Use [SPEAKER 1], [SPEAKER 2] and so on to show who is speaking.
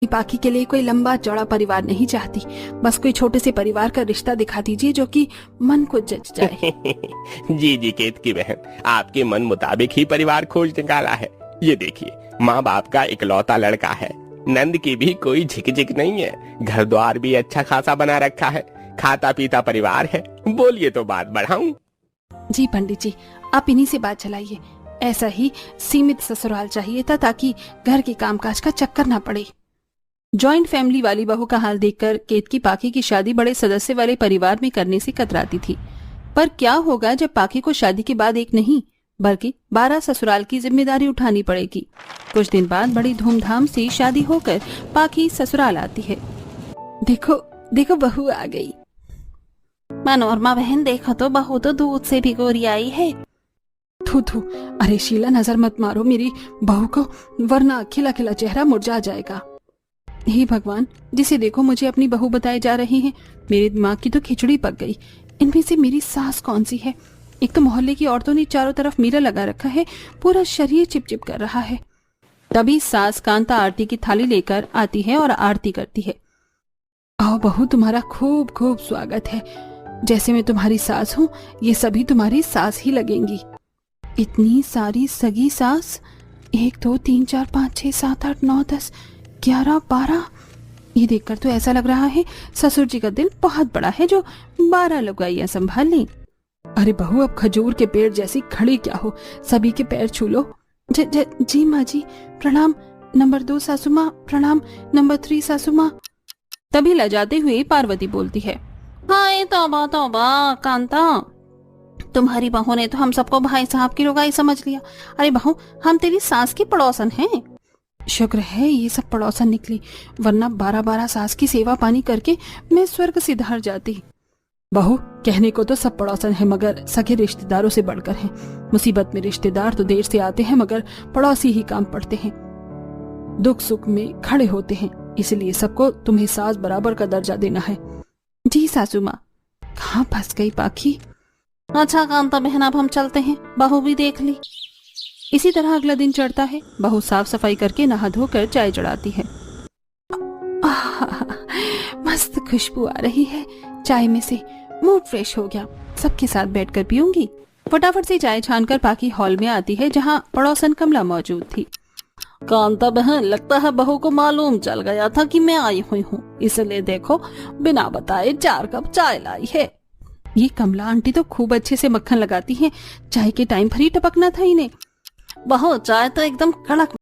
[SPEAKER 1] पाखी के लिए कोई लंबा चौड़ा परिवार नहीं चाहती, बस कोई छोटे से परिवार का रिश्ता दिखा दीजिए जो कि मन को जच जाए।
[SPEAKER 2] जी जी केत की बहन, आपके मन मुताबिक ही परिवार खोज निकाला है। ये देखिए, माँ बाप का इकलौता लड़का है, नंद की भी कोई झिक नहीं है, घर द्वार भी अच्छा खासा बना रखा है, खाता पीता परिवार है। बोलिए तो बात बढ़ाऊं।
[SPEAKER 1] जी पंडित जी, आप इन्हीं से बात चलाइए। ऐसा ही सीमित ससुराल चाहिए था ताकि घर के कामकाज का चक्कर ना पड़े। जॉइंट फैमिली वाली बहू का हाल देखकर केतकी पाखी की शादी बड़े सदस्य वाले परिवार में करने से कतराती थी। पर क्या होगा जब पाखी को शादी के बाद एक नहीं बल्कि 12 ससुराल की जिम्मेदारी उठानी पड़ेगी। कुछ दिन बाद बड़ी धूमधाम से शादी होकर पाखी ससुराल आती है। देखो देखो बहू आ गई। मनोरमा बहन देखो तो बहू तो दूध से भी गोरी आई है। थू थू, अरे शीला नजर मत मारो मेरी बहू को, वरना खिला खिला चेहरा मुरझा जाएगा। हे भगवान, जिसे देखो मुझे अपनी बहू बताए जा रही हैं। मेरे दिमाग की तो खिचड़ी पक गई। इनमें से मेरी सास कौन सी है? एक तो मोहल्ले की औरतों ने चारों तरफ मीरा लगा रखा है, पूरा शरीर चिपचिप कर रहा है। तभी सास कांता आरती की थाली लेकर आती है और आरती करती है। आओ बहू, तुम्हारा खूब खूब स्वागत है। जैसे मैं तुम्हारी सास हूँ, ये सभी तुम्हारी सास ही लगेंगी। इतनी सारी सगी सास, 1 2 3 4 5 6 7 8 9 10 11 12। ये देखकर तो ऐसा लग रहा है ससुर जी का दिल बहुत बड़ा है जो 12 लुगाइयां संभाल लें। अरे बहू, अब खजूर के पेड़ जैसी खड़ी क्या हो, सभी के पैर छू लो। जी माँ जी प्रणाम। नंबर 2 सासू माँ प्रणाम। नंबर 3 सासू माँ। तभी लजाते हुए पार्वती बोलती है, हाय तौबा तौबा कांता, तुम्हारी बहू ने तो हम सबको भाई साहब की लुगाई समझ लिया। अरे बहू, हम तेरी सास की पड़ोसन हैं। शुक्र है ये सब पड़ोसन निकली, वरना 12 सास की सेवा पानी करके मैं स्वर्ग सिधार जाती। बहू, कहने को तो सब पड़ोसन है, मगर सगे रिश्तेदारों से बढ़कर हैं। मुसीबत में रिश्तेदार तो देर से आते हैं, मगर पड़ोसी ही काम पड़ते हैं, दुख सुख में खड़े होते हैं। इसलिए सबको तुम्हें सास बराबर का दर्जा देना है। जी सासू माँ। कहाँ फंस गई पाखी? अच्छा कांता बहन, अब हम चलते हैं, बहू भी देख ली। इसी तरह अगला दिन चढ़ता है। बहू साफ सफाई करके नहा धोकर चाय चढ़ाती है। मस्त खुशबू आ रही है चाय में से, मूड फ्रेश हो गया। सबके साथ बैठकर पीऊंगी। फटाफट से चाय छानकर पाखी हॉल में आती है जहाँ पड़ोसन कमला मौजूद थी। कांता बहन, लगता है बहू को मालूम चल गया था कि मैं आई हुई हूँ, इसलिए देखो बिना बताए 4 कप चाय लाई है। ये कमला आंटी तो खूब अच्छे से मक्खन लगाती हैं, चाय के टाइम पर ही टपकना था इन्हें। बहू, चाय तो एकदम कड़क